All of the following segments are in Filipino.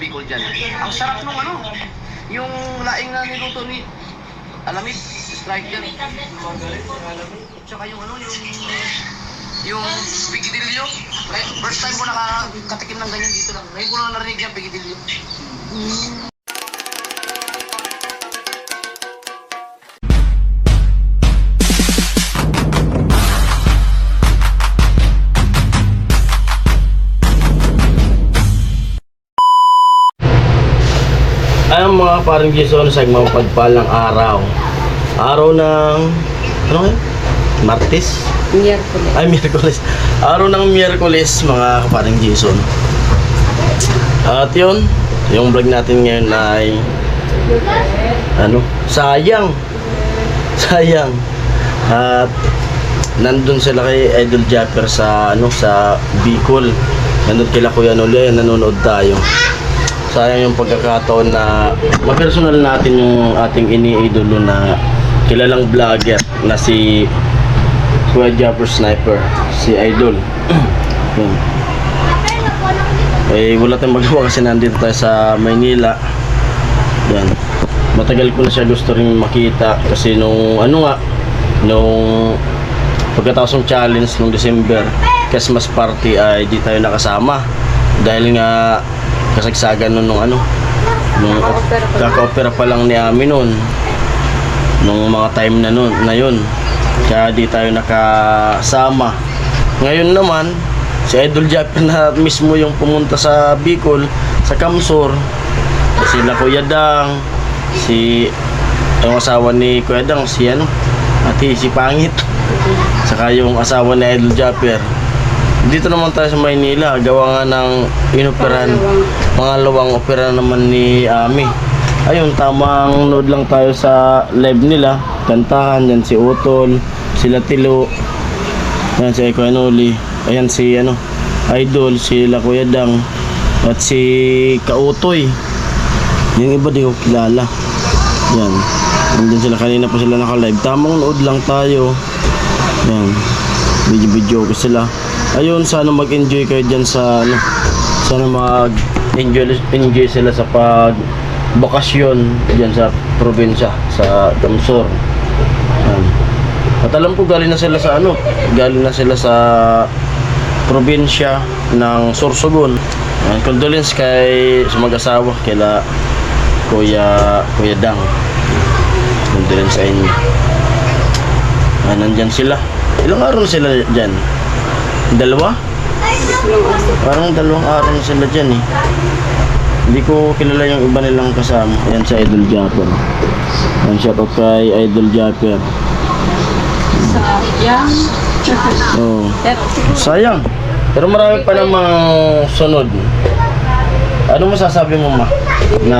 Bicol dyan. Ang sarap nung ano, yung laing na niluto ni Alamid, striker. Tsaka yung ano, yung pigidilyo. First time ko nakakatikim ng ganyan dito lang. Ngayon ko lang narinig yung pigidilyo. Ayun mga parang Jason, sa mapagpalang araw. Araw ng, ano ngayon? Martes? Miyerkules. Ay, Miyerkules. Araw ng Miyerkules mga parang Jason. At yun, yung vlog natin ngayon ay, ano, sayang. Sayang. At nandun sila kay Idol Japper sa, ano, sa Bicol. Nandun kila Kuya Noli, nanonood tayo. Sayang yung pagkakataon na ma-personal natin yung ating iniidolo na kilalang vlogger na si Kuya Japper Sniper, si Idol. Eh, wala tayong magawa kasi nandito tayo sa Maynila. Yan. Matagal ko na siya gusto rin makita kasi nung ano nga, nung pagkatapos ng challenge nung December Christmas party ay di tayo nakasama dahil nga kasagsagan nung ano, nung kaka-opera pa lang ni Ami noon, nung mga time na yun, kaya di tayo nakasama. Ngayon naman si Idol Japper na mismo yung pumunta sa Bicol, sa Kamsur, sila Kuya Dang, yung asawa ni Kuya Dang, si ano, ati si Pangit, saka yung asawa ni Idol Japper. Dito naman tayo sa Maynila, gawa nga ng inoperan, pangalawang opera naman ni Ami. Ayun, tamang nood lang tayo sa live nila, kantahan, yan si Utol, sila Tilo, yan si Kuya Noli, ayan si ano, Idol, sila Kuya Dang, at si Kautoy. Yung iba di ko kilala. Yan, nandun sila, kanina pa sila naka-live, tamang nood lang tayo. Yan, video ko sila. Ayun, sana mag-enjoy kayo dyan sa ano, sana mag-enjoy sila sa pag-bakasyon dyan sa probinsya, sa Kamsur. At alam ko galing na sila sa ano, galing na sila sa probinsya ng Sorsogon. Condolence kay sa mag-asawa, kila Kuya Dang. Condolence sa inyo. Nandyan sila. Ilang araw na sila dyan? Dalawa? Parang 2 araw na sila dyan eh. Hindi ko kilala yung iba nilang kasama. Ayan si Idol Japper. Ayan, shoutout kay Idol Japper. Sayang. Oh. Sayang. Pero marami pa namang sunod. Ano masasabi mo, ma? Na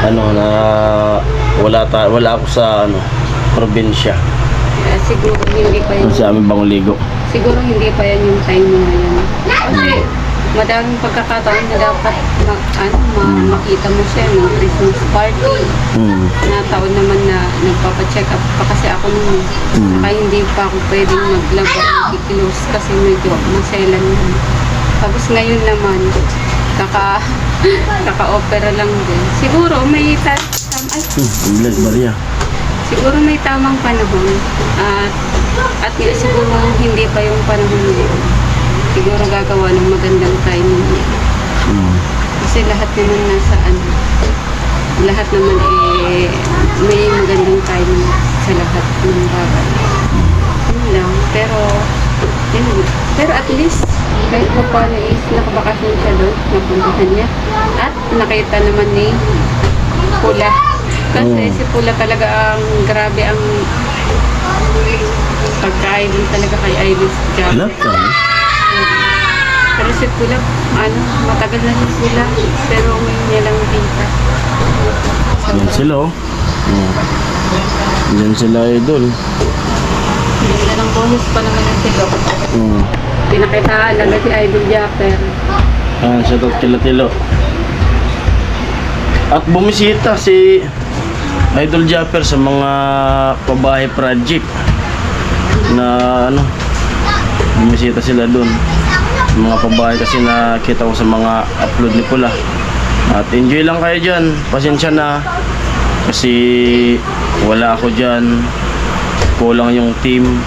ano, na wala ako sa ano, probinsya. Siguro hindi pa yan. Sa aming Banguligo. Siguro hindi pa yan yung time mo ngayon. Kasi madaming pagkakataon na dapat makita mo siya ng Christmas party. Na taon naman na nagpapacheck up pa kasi ako nung saka hindi pa ako pwedeng maglaba ng kikilos kasi medyo maselan yun. Tapos ngayon naman kaka-opera lang din. Siguro may siguro may tamang panahon at siguro hindi pa yung panahon ngayon. Siguro gagawa ng magandang timing niya. Kasi lahat naman nasa ano, lahat naman may magandang timing sa lahat ng bagay. Yun lang. Pero at least kahit pa paano is nakabakasyon siya doon, napuntahan niya. At nakita naman ni Pula. Kasi si Pula talaga ang grabe ang pagka-idol talaga kay Idol Japper. Pero si Pula, matagal na si Pula, pero ngayon niya lang nakita. Yan sila oh. Yan sila Idol. Ganda ng bonus pa naman ng Tilo. Pinakitaan lang si Idol Japper. Shoutout kila Tilo. At bumisita si Idol Japper sa mga pabahay project na ano, bumisita sila doon. mga pabahay kasi nakita ko sa mga upload ni Pula. At enjoy lang kayo dyan. Pasensya na kasi wala ako dyan, kulang yung team.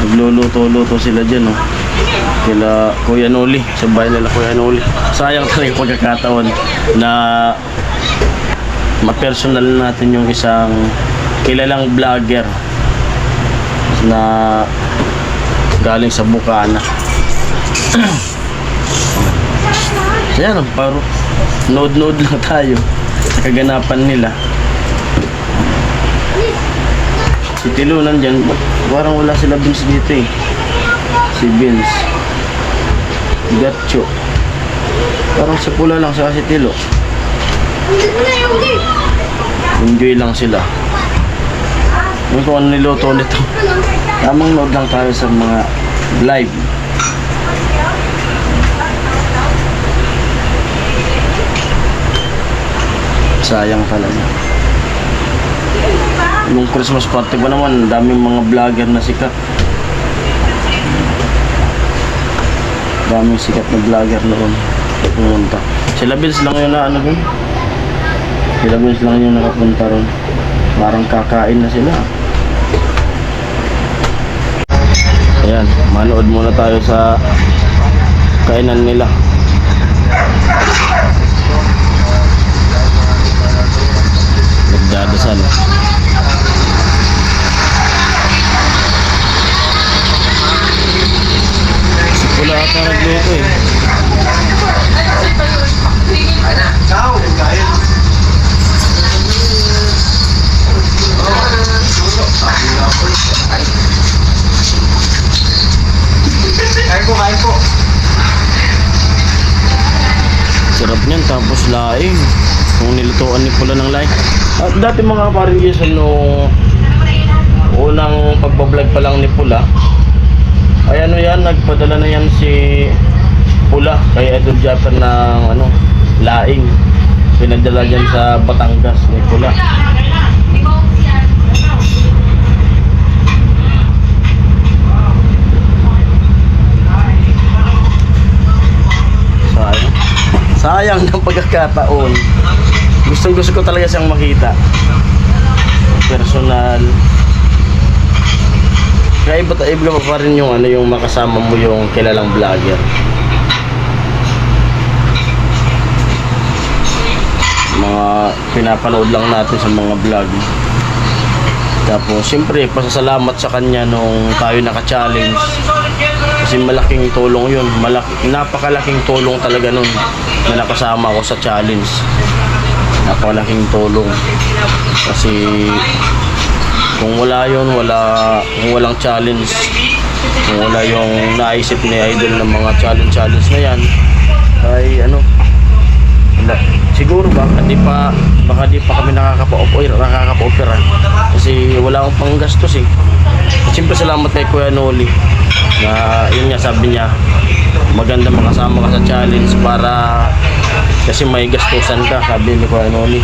Nagluluto-luto sila dyan, oh. Kila Kuya Noli, sa bahay nila Kuya Noli. Sayang talaga yung pagkakataon na ma-personal natin yung isang kilalang vlogger na galing sa Bukana. Yan, paro node lang tayo sa kaganapan nila. Si Tilo nandyan, parang wala sila Vince dito eh. Si Vince, Gatcho, parang si Pula lang sa si Tilo. Enjoy lang sila. Yung kung ano niluto nito, tamang nood lang tayo sa mga live. Sayang talaga. Nung Christmas party ba naman, daming mga vlogger na sikat. Daming sikat na vlogger noon pumunta. Sila Bills lang yun na ano dun. Sila Bills lang yung nakapunta ron. Parang kakain na sila. Ayan, manood muna tayo sa kainan nila. Nagdadasal. Si Pula ata nagluto eh. Kain po. Sarap niyan, tapos laing. Kung nilutuan ni Pula ng laing. At dati mga paring Jason, nung unang pagbablog pa lang ni Pula, ay ano yan, nagpadala na yan si Pula kay Idol Japper ng ano, laing. Pinadala dyan sa Batangas ni Pula. Sayang ng pagkakataon. Gusto ko talaga siyang makita personal. Kaya iba pa rin yung ano, yung makasama mo yung kilalang vlogger. Mga pinapanood lang natin sa mga vlog. Tapos siyempre pasasalamat sa kanya nung tayo naka-challenge. Kasi malaking tulong yun. Napakalaking tulong talaga nun na nakasama ko sa challenge. Napakalaking tulong. Kasi kung wala yun, kung walang challenge, kung wala yung naisip ni Idol ng mga challenge na yan, ay ano, siguro baka di pa kami nakakapa-opera kasi wala akong panggastos eh. Siyempre salamat kay Kuya Noli na yun nga, sabi niya maganda makasama ka sa challenge para kasi may gastusan ka, sabi ni Kuya Noli.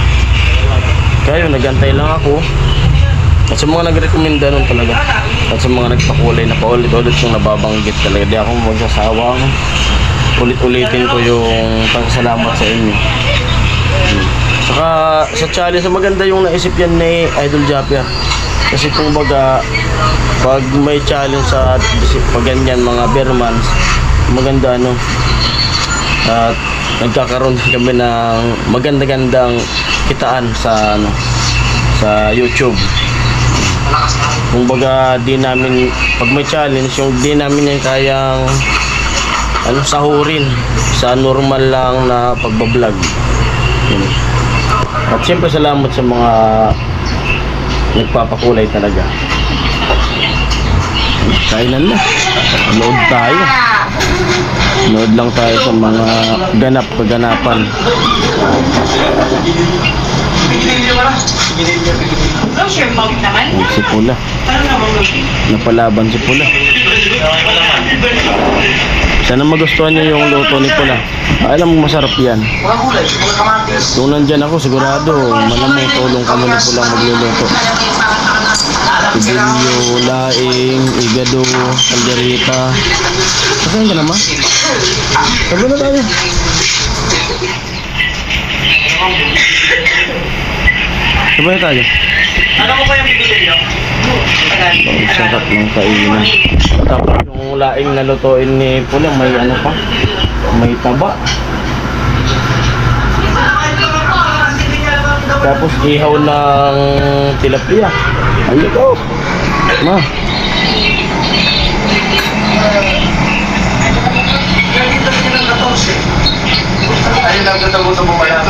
Kaya yun, nagantay lang ako at sa mga nagrekomenda nun talaga at sa mga nagpakulay na paulit-ulit yung nababanggit talaga. Di ako magsasawang ulit-ulitin ko yung pagkasalamat sa inyo. Saka sa challenge, maganda yung naisip yan ni Idol Japper. Kasi kung baga, pag may challenge sa pag ganyan mga Bermans, maganda ano, at nagkakaroon kami ng maganda-gandang kitaan sa ano, sa YouTube. Kung baga di namin, pag may challenge, yung di namin yung kayang ano, sahurin sa normal lang na pagbablog. Yun. At siyempre salamat sa mga nagpapakulay talaga. Kainan na. Nood tayo. Nood lang tayo sa mga kaganapan. Si Pula. Napalaban si Pula. Sana magustuhan niyo yung luto ni Pula. Alam mo masarap yan. Kung nandyan ako, sigurado malamang tulong kami ni Pula magluluto. Pidilyo, laing, igado, kalderita. Kasain ka naman? Sabi na tayo. Sabay tayo. Ano ko ba yung bibili nyo? Ang sarap ng kainan. Tapos yung laing na lutuin ni Pulang, may ano pa? May taba. Tapos ihaw ng tilapia. Ayun ko. Ma. Ayun lang ganda mo sa bumaya.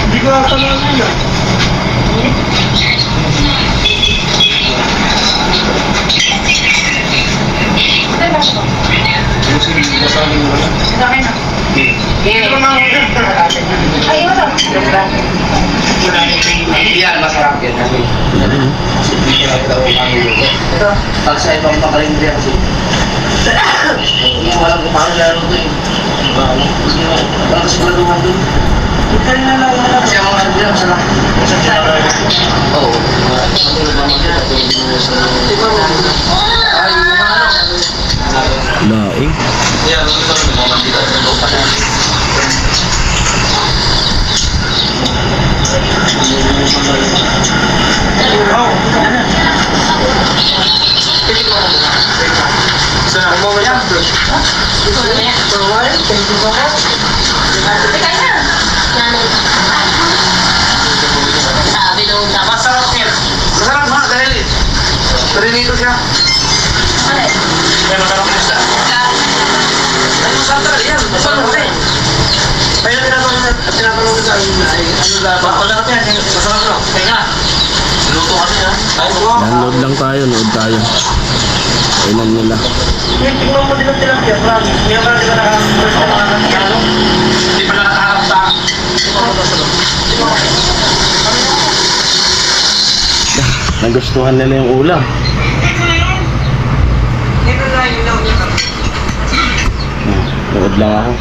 Hindi ko ata na nila. Yan, masarap yan. Ito, pag sa ibang pakalindri ako. Walang kumakain lalo ito eh. Walang siguraduhan doon. Kasi ang mga nila masarap. Oo. Laing. Yan, ito yung mga mandila. Masarap yan. Masarap mga dahil perinito siya. Kaya masarap siya. Ay, masarap talaga yan. Masarap rin. Kaya tinatanong sa ano laban. Masarap yan. Masarap lang. Kaya nga. Luto kami ha. Download lang tayo, nood tayo. Kainan nila. Tingnan mo din ang tilapia, promise. Hindi naman natin nakakarap sa mga nangyano. Hindi pa nakakarap sa... Nagustuhan nila yung ulam. Nood lang ako.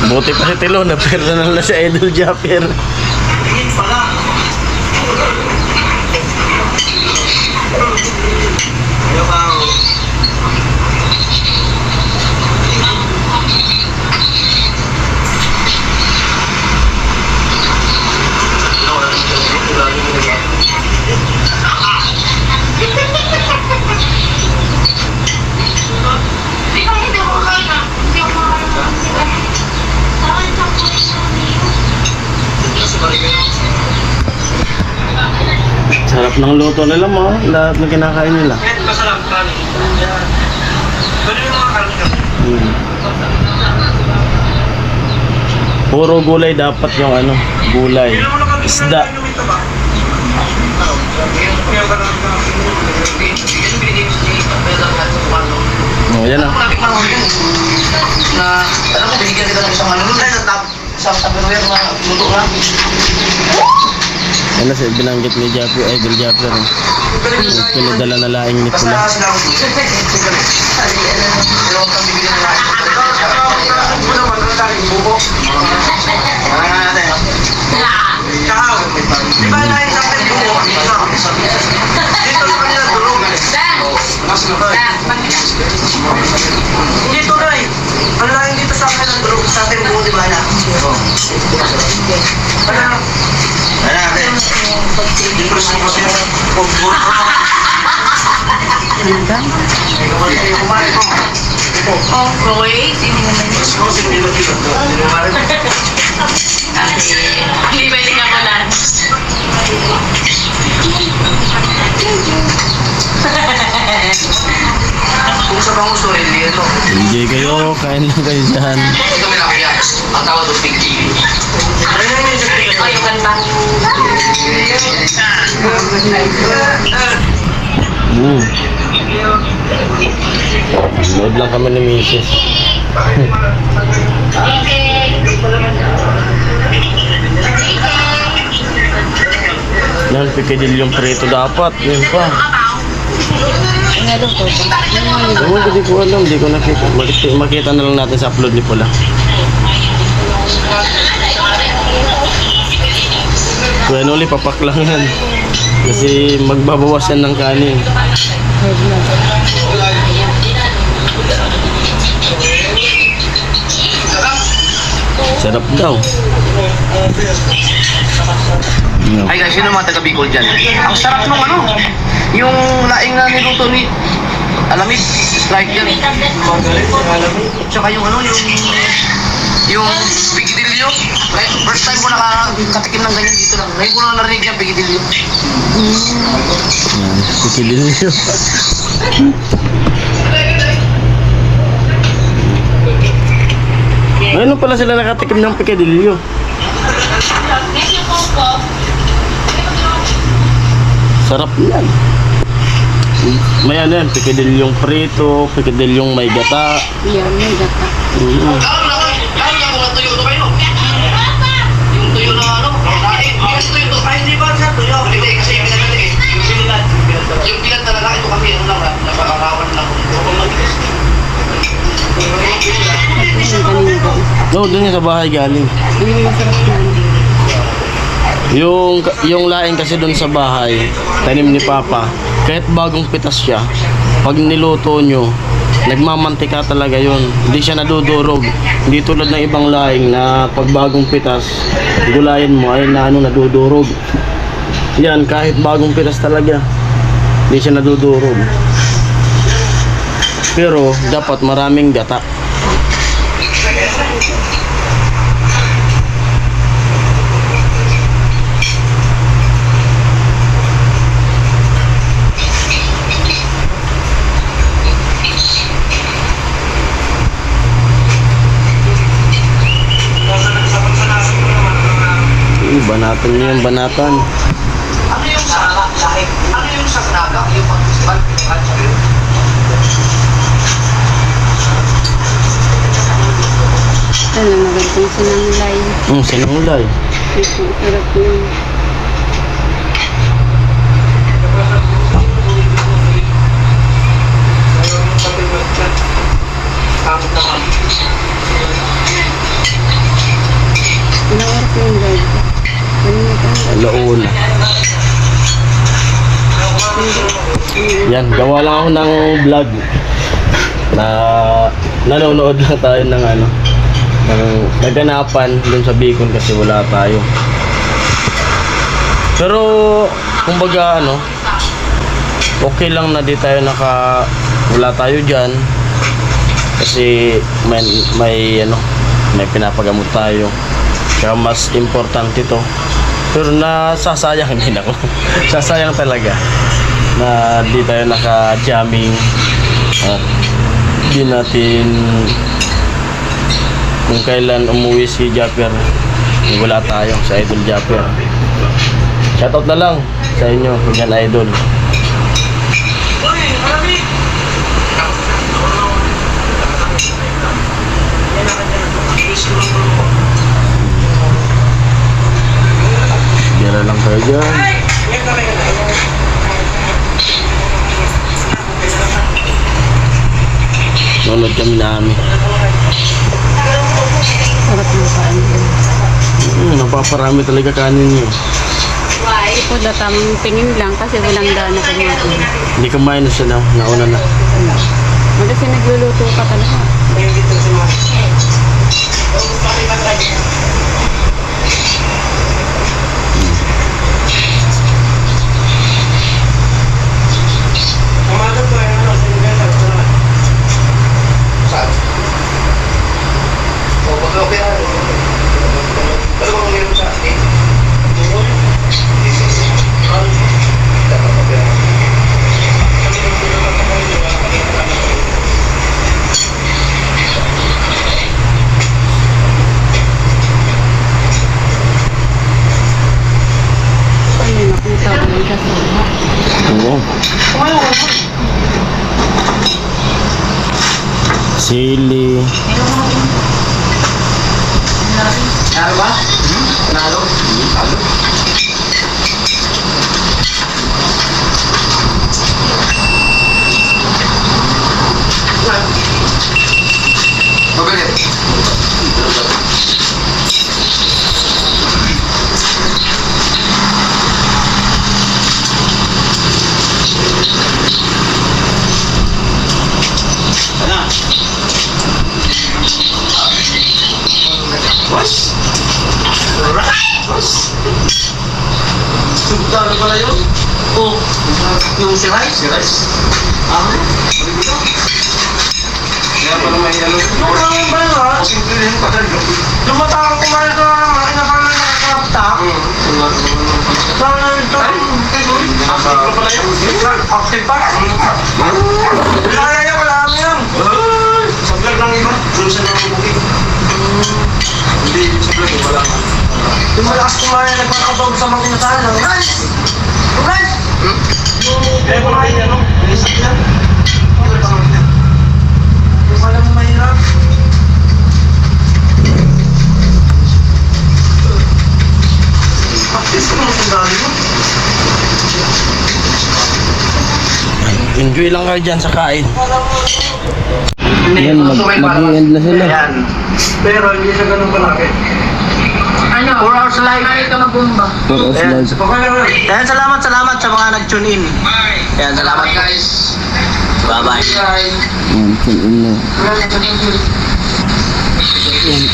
Buti pa si Tilo, na-personal na si Idol Japper. Sarap ng luto nila mo, lahat ng kinakain nila. Masarap kami. Pwede yung mga karami kami. Puro gulay dapat yung ano, gulay. Isda. Oh, yan ah. Marami pa naman na alam ko binigyan nila ng isang manunod dahil sa tabiruyan na luto na. Ano siya, binanggit ni Japper, Idol Japper. Yung pinadala na laing ni Pula. Basta sila ako. Pero kung bibigyan nila ako naman ang daming buko. Kahaw. Di ba na isang buko? Dito sa kanila tulog. Mas lukay. Dito na eh. Ang laking dito sa kanila tulog. Sa ating buko di ba na? Ano? Ano natin? Dito sa kasi yung pagbuko. Ano ba? Oh, wait. Bibili ka ko lang. Kung sa bang gusto hindi ito? Enjoy kayo, kain lang kayo dyan. Ito may nakaya. Ang tawag doon, Big TV. Ay, yung kanta. Load lang kami ni Mrs. Yan, pikadilyong prito dapat. Yan pa. Ano po ba? Oo, hindi ko alam. Hindi ko nakita. Makita na lang natin sa upload ni Pula. Kaya uli, papak lang yan. Kasi magbabawas yan ng kanin. Sarap daw. Ay guys, sino mga taga Bicol dyan? Ang sarap nung ano, yung laing na niluto ni Alamit, striker. Tsaka yung ano, yung pigidilyo. First time ko nakatikim ng ganyan dito lang. Ngayon ko lang narinig yung pigidilyo. Yan, pikadilyo. Ano pala sila nakatikim ng pikadilyo? Sarap yan. May ano yan, pikadilyong prito, pikadilyong may gata. Yan, may gata. Lalo lang kung tuyo to kayo. Yung tuyo na ano, laing. Kasi tuyo to, kahit hindi ba siya tuyo. Hindi, kasi yung pinagalik eh. Yung pilan talaga, ito kasi ano lang, napakarawan lang. Yung kanina po. No, dun yung sa bahay galing. Yung masarap na. Yung laing kasi dun sa bahay, tanim ni Papa, kahit bagong pitas siya, pag niluto nyo, nagmamantika talaga yun. Hindi siya nadudurog. Hindi tulad ng ibang laing na pag bagong pitas, gulayin mo ay na ano, nadudurog. Yan, kahit bagong pitas talaga, hindi siya nadudurog. Pero dapat maraming gata. Banatan niyo yung banatan. Ano yung sa lahi? Ano yung sa naga? Yung pag-festival? Ano, magandang sinanglay. Sinulay. Ito, sarap yun. Ilang oras yung guide? Kanina pa. Launa. Yan, gawa lang ako ng vlog na nanonood lang tayo ng ano, ng naganapan dun sa Bicol kasi wala tayo. Pero kumbaga ano, okay lang na di tayo wala tayo diyan kasi may ano, may pinapagamot tayo. Kaya mas importante to. Pero nasasayang din ako. Sasayang talaga na di tayo naka-jamming at di natin kung kailan umuwi si Japper, wala tayo sa Idol Japper. Shoutout na lang sa inyo, yan Idol. Bira lang kayo dyan. Nunod kami namin. Sarap ng kain. Napaparami talaga kanin nyo. Ito tamang tingin lang kasi walang dana kumain. Hindi kumain na sila, nauna na. Kasi nagluluto ka talaga. Saan? O, pag-opera. Ano bang uminom sa atin? Dapat opera. sa suha. Oo. Kumain ko naman. Sili. Nalo ba? Nalo? Nalo? Magalit. Ano? Was? Was? Sugdalo pala yun? Oo. Yung si Rice? Si Rice? Ah, balik ito. Kaya pala may ano. Yung kami ba yun ha? Simple rin pa talaga. Lumatang kumain ko ng makina pa na nakakapta. Saan na ito? Active pa pala yun? Active pa? Kaya yan, wala kami yan. Sablag lang iba. Doon sa mga bukid. Hindi, sablag wala nga. Yung malakas kumain, nagpapatawag sa mga kinasaan lang. Rice! Rice! Kaya ko kumain yan, no? Inisip yan. Yung alam mo mahirap. Practice ko naman kung dali mo. Enjoy lang kayo dyan sa kain. Hindi, Yan, mag-i-end na sila. Ayan. Pero hindi siya ganun kalaki. Ano? 4 hours live. Ay, ito magumba. Ayan, ayan, salamat sa mga nag-tune in. Ayan, salamat guys. Bye-bye.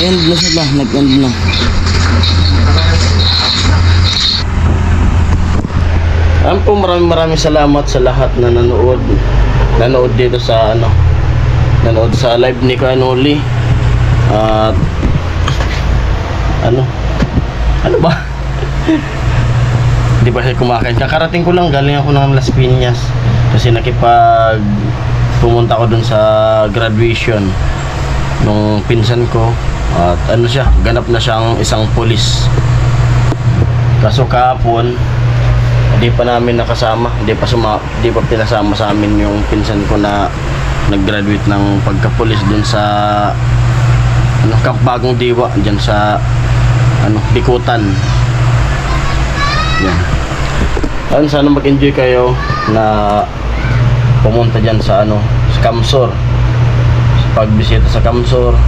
End na sila. Nag-end na. Ayan po, maraming salamat sa lahat na nanood dito sa nanood sa live ni Kanoli. At ano ba? Hindi pa siya kumakain. Kakarating ko lang, galing ako ng Las Piñas kasi pumunta ko dun sa graduation nung pinsan ko. At siya, ganap na siyang isang pulis. Kaso kahapon hindi pa namin nakasama, hindi pa pinasama sa amin yung pinsan ko na nag-graduate ng pagka-pulis dun sa Camp Bagong Diwa, dyan sa Bikutan. Yan. Ayun, sana mag-enjoy kayo na pumunta dyan sa sa Kamsor. Pagbisita sa Kamsor,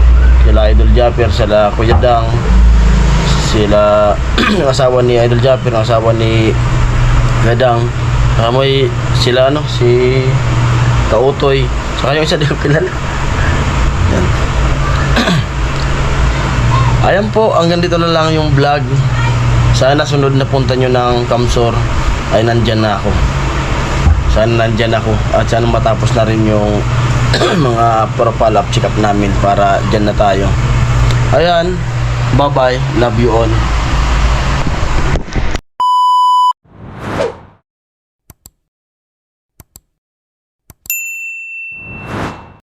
sila Idol Japper, sila Kuya Dang, sila yung asawa ni Idol Japper, yung asawa ni Gadang, may sila si Kautoy, saka yung isa di ko kilala. Yan. Ayan po, hanggang dito na lang yung vlog. Sana sunod na punta nyo ng Kamsor ay nandyan na ako. Sana nandyan ako at sana matapos na rin yung mga follow-up check up namin para dyan na tayo. Ayan, bye bye, love you all.